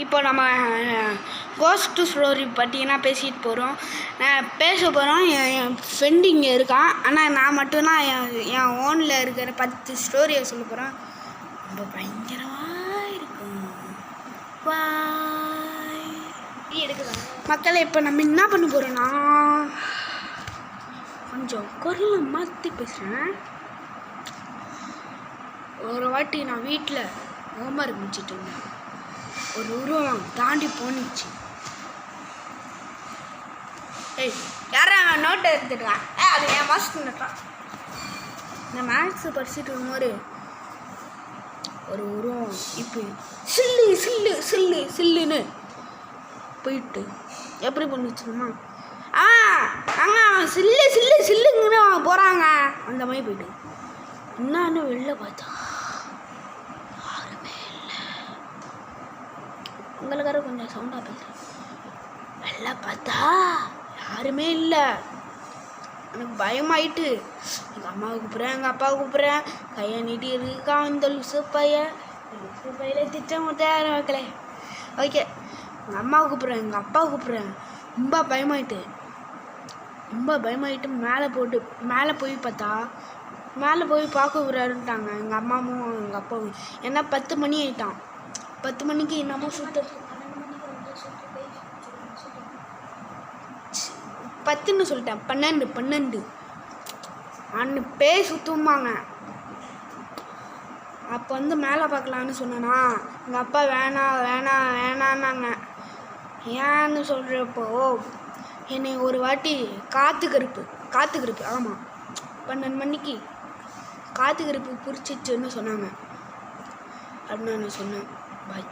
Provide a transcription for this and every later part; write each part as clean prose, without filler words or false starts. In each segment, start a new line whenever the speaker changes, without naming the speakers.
இப்போ நம்ம cost story பற்றினா பேசிட்டு போகிறோம். பேச போகிறோம். என் ஃப்ரெண்டு இங்கே இருக்கான். ஆனால் நான் மட்டும்தான் என் ஓனில் இருக்கிற 10 ஸ்டோரியை சொல்ல போகிறேன். ரொம்ப பயங்கரமாக இருக்கும். மக்களை இப்போ நம்ம என்ன பண்ண போகிறோன்னா, கொஞ்சம் குரலை மாற்றி பேசுகிறேன். ஒரு வாட்டி நான் வீட்டில் ஹோம்ஒர்க் முடிச்சுட்டு இருந்தேன். ஒரு உருவம் தாண்டி போனிச்சு. யாரா நோட்டை எடுத்துட்டான்? அது என் மாஸ்டர் நட்டான். நான் மேக்ஸு படிச்சுட்டு இருக்கும்போது ஒரு உருவம் இப்போ சில்லு சில்லு சில்லு சில்லுன்னு போயிட்டு எப்படி பண்ணிச்சுமா, அங்கே சில்லு சில்லு சில்லுங்கன்னு போகிறாங்க. அந்த மாதிரி போயிட்டு என்னான்னு வெளில பார்த்தா யாருமே இல்லை. உங்களுக்கார கொஞ்சம் சவுண்டாக பேசுகிறேன். வெளில பார்த்தா யாருமே இல்லை. எனக்கு பயமாயிட்டு எங்கள் அம்மாவை கூப்பிட்றேன், எங்கள் அப்பாவை கூப்பிட்றேன். கையை நீட்டி இருக்கான் இந்த லுசு பையில திட்ட முட்டையாரு மக்களே. ஓகே, எங்கள் அம்மாவை கூப்பிட்றேன், எங்கள் அப்பாவை கூப்பிட்றேன். ரொம்ப பயமாயிட்டு மேலே போய் பார்த்தா, மேலே போய் பார்க்க விடுறாருட்டாங்க எங்கள் அம்மாவும் எங்கள் அப்பாவும். ஏன்னா 10 மணி ஆகிட்டான். 10 மணிக்கு என்னமோ சுத்த 10ன்னு சொல்லிட்டேன். 12 அன்னு பேய் சுற்றுமாங்க. அப்போ மேலே பார்க்கலான்னு சொன்னேன்னா எங்கள் அப்பா வேணான்னாங்க. ஏன்னு சொல்கிறப்போ என்னை ஒரு வாட்டி காற்று கருப்பு ஆமாம் 12 மணிக்கு காற்று கருப்பு பிடிச்சிச்சுன்னு சொன்னாங்க. அப்படின்னு நான் சொன்னேன். பாய்.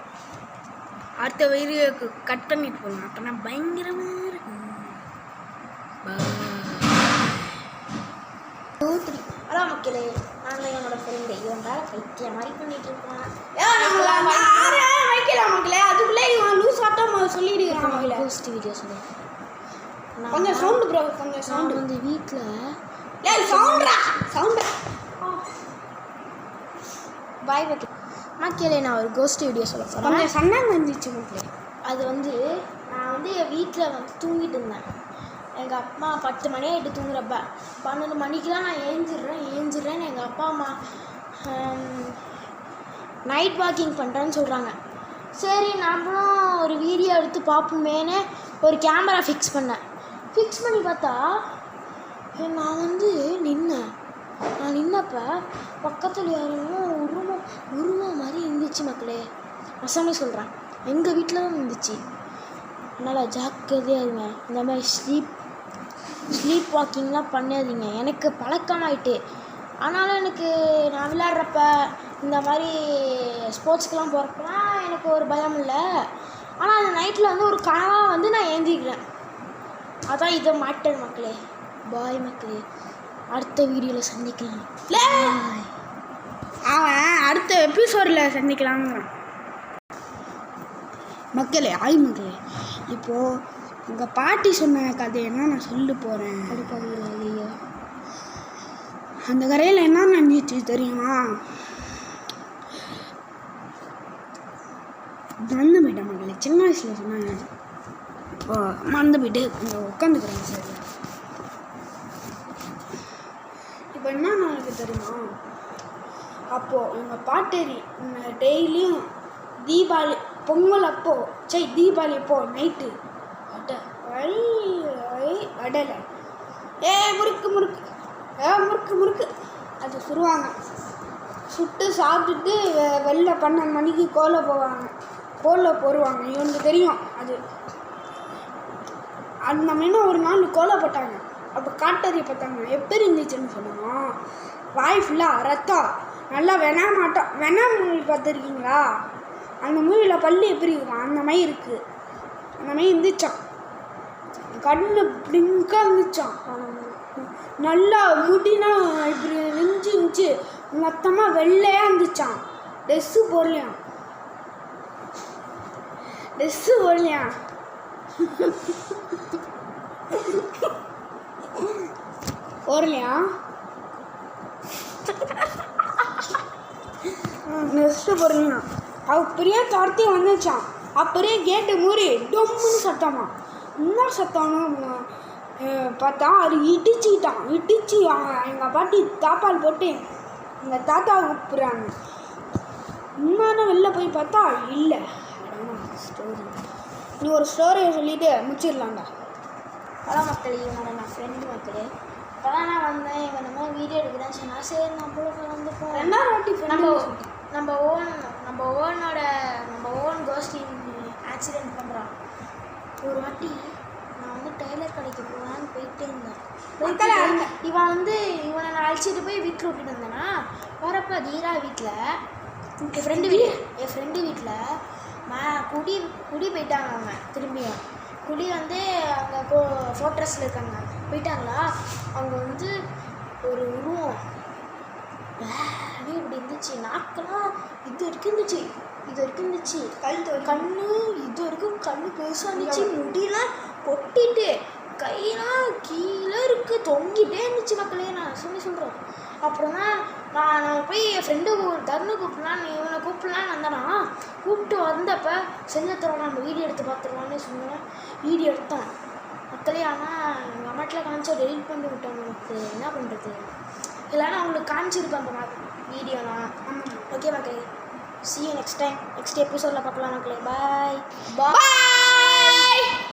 அடுத்த வீடியோக்கு கட் பண்ணிட்டு போகலாம். அப்போ நான் பயங்கரமாக இருக்கும்.
ஹலோ மக்களே, நான் என்னோட ஃப்ரெண்டு. இவன் வேலை பைத்திய மாதிரி பண்ணிட்டு இருக்கான்.
மக்களே அதுக்குள்ளே இவன் லூஸ் ஆட்டம் சொல்லிடுறான்.
கோஸ்ட் வீடியோ சொல்லு.
கொஞ்சம் சவுண்டு ப்ரோ, கொஞ்சம் சவுண்டு.
வந்து வீட்டில்
சவுண்டா
பாய் வைக்க மக்களே, நான் ஒரு கோஸ்ட் வீடியோ சொல்ல போகிறேன்.
கொஞ்சம் சன்னாங்க வந்துச்சு மக்களே.
அது நான் என் வீட்டில் தூங்கிட்டு இருந்தேன். எங்கள் அப்பா 10 மணி ஆகிட்டு தூங்குறப்ப 12 மணிக்கெலாம் நான் ஏஞ்சிடுறேன்னு எங்கள் அப்பா அம்மா நைட் வாக்கிங் பண்ணுறேன்னு சொல்கிறாங்க. சரி, நம்மளும் ஒரு வீடியோ எடுத்து பார்ப்போமேன்னு ஒரு கேமரா ஃபிக்ஸ் பண்ணி பார்த்தா நான் நின்னப்போ பக்கத்தில் யாரும் உருவம் மாதிரி இருந்துச்சு மக்களே. அசாமே சொல்கிறேன், எங்கள் வீட்டில் தான் இருந்துச்சு. அதனால் ஜாக்கிரதையாக இருங்க. இந்த மாதிரி ஸ்லீப் வாக்கிங்லாம் பண்ணாதீங்க. எனக்கு பழக்கமாயிட்டு. ஆனாலும் நான் விளையாடுறப்ப இந்த மாதிரி ஸ்போர்ட்ஸ்க்கெலாம் போகிறப்பலாம் எனக்கு ஒரு பயம் இல்லை. ஆனால் அந்த நைட்டில் ஒரு கனவாக நான் ஏந்திக்கிறேன். அதான் இதை மாட்டேன் மக்களே. பாய் மக்களே, அடுத்த வீடியோவில் சந்திக்கலாம்.
அவன் அடுத்த எபிசோடில் சந்திக்கலாங்கிறான். மக்களே இப்போது எங்கள் பாட்டி சொன்ன கதையெல்லாம் நான் சொல்ல போகிறேன்.
அடுப்பதில்லையோ
அந்த கரையில் என்ன நடந்துச்சு தெரியுமா? மறந்து போயிட்டேன் மக்களே. சின்ன வயசில் சொன்னாங்க. இப்போ மறந்து போயிட்டு கொஞ்சம் உட்காந்துக்கிறேன். சரி, இப்போ என்ன எனக்கு தெரியுமா? அப்போது எங்கள் பாட்டேரி டெய்லியும் பொங்கல் தீபாவளி அப்போ நைட்டு அடலை முறுக்கு அது சுடுவாங்க. சுட்டு சாப்பிட்டுட்டு வெளில 12 மணிக்கு கோலை போடுவாங்க. இவனுக்கு தெரியும் அது. அந்த மாதிரி ஒரு நாள் கோலை போட்டாங்க. அப்போ காட்டேரி பார்த்தாங்க. எப்படி இருந்துச்சுன்னு சொன்னோம். வாய் ஃபுல்லாக ரத்தம். நல்லா வெனா மூவி பார்த்துருக்கீங்களா? அந்த மூவியில் பல்லு எப்படி இருக்கும் அந்த மாதிரி இருக்குது. அந்த மாதிரி இருந்துச்சான். கண்ணு பிளிங்காக இருந்துச்சான். நல்லா முடினா இப்படி இருந்துச்சு. மொத்தமாக வெள்ளையாக இருந்துச்சான். ட்ரெஸ்ஸு போடலையா நெக்ஸ்ட்டு போகிறீங்கன்னா அவள் பெரிய கார்த்தி வந்துச்சான். அப்படியே கேட்டு மூடி டொம்முன்னு சத்தமா. என்ன சத்தம்னு பார்த்தா அது இடிச்சு எங்கள் பாட்டி தாப்பால் போட்டு எங்கள் தாத்தாவை கூப்பிட்றாங்க. இன்னும் வெளில போய் பார்த்தா இல்லை. ஸ்டோரி நீ ஒரு ஸ்டோரியை சொல்லிட்டு முடிச்சிடலாம்டா.
அதான் மக்களே, இவனோட நான் ஃப்ரெண்டு மக்களே. இப்போதான் நான் வந்தேன், இவன் இந்த மாதிரி வீடியோ எடுக்கிறேன் சொன்னா சரி நம்மளும் கலந்துப்போம்.
2ஆவது வாட்டி
நம்ம ஓன் கோஸ்டிங் ஆக்சிடென்ட் பண்ணுறான். ஒரு வாட்டி நான் வந்து டெய்லர் கடைக்கு போகலான்னு போயிட்டே இருந்தேன். இவனை நான் அழைச்சிட்டு போய் வீட்டில் விட்டுட்டு இருந்தேன்னா வரப்போ தீரா வீட்டில் என் ஃப்ரெண்டு வீட்டில் குடி போயிட்டாங்க. அவங்க திரும்பியும் குடி வந்து அங்கே ஃபோர்ட்ரஸில் இருக்காங்க போயிட்டாங்களா. அவங்க வந்து ஒரு உருவம் இப்படி இருந்துச்சு. நாக்கெல்லாம் இது வரைக்கும் இருந்துச்சு கண்ணு இது வரைக்கும் கண்ணு பெருசாக இருந்துச்சு. முடியெல்லாம் கொட்டிட்டு கையெல்லாம் கீழே தொங்கிட்டே இருந்துச்சு மக்களே. நான் சொல்கிறேன். அப்புறம் தான் நான் போய் என் ஃப்ரெண்டு தருணை இவனை கூப்பிடலான்னு வந்தேன்னா கூப்பிட்டு வந்தப்போ செஞ்சத்தரோட நம்ம வீடியோ எடுத்து பார்த்துடலான்னு சொன்னேன். வீடியோ எடுத்தேன் மக்களே. ஆனால் எங்கள் அம்மாட்டில் காமிச்சா டெலிட் பண்ணி விட்டாங்க. எனக்கு என்ன பண்ணுறது, இல்லைன்னா அவங்களுக்கு காமிச்சிருப்பேன் அந்த வீடியோலாம். ஓகே மக்களே, see you next time. Next எபிசோடில் பார்க்கலாம் மக்களே. பாய்.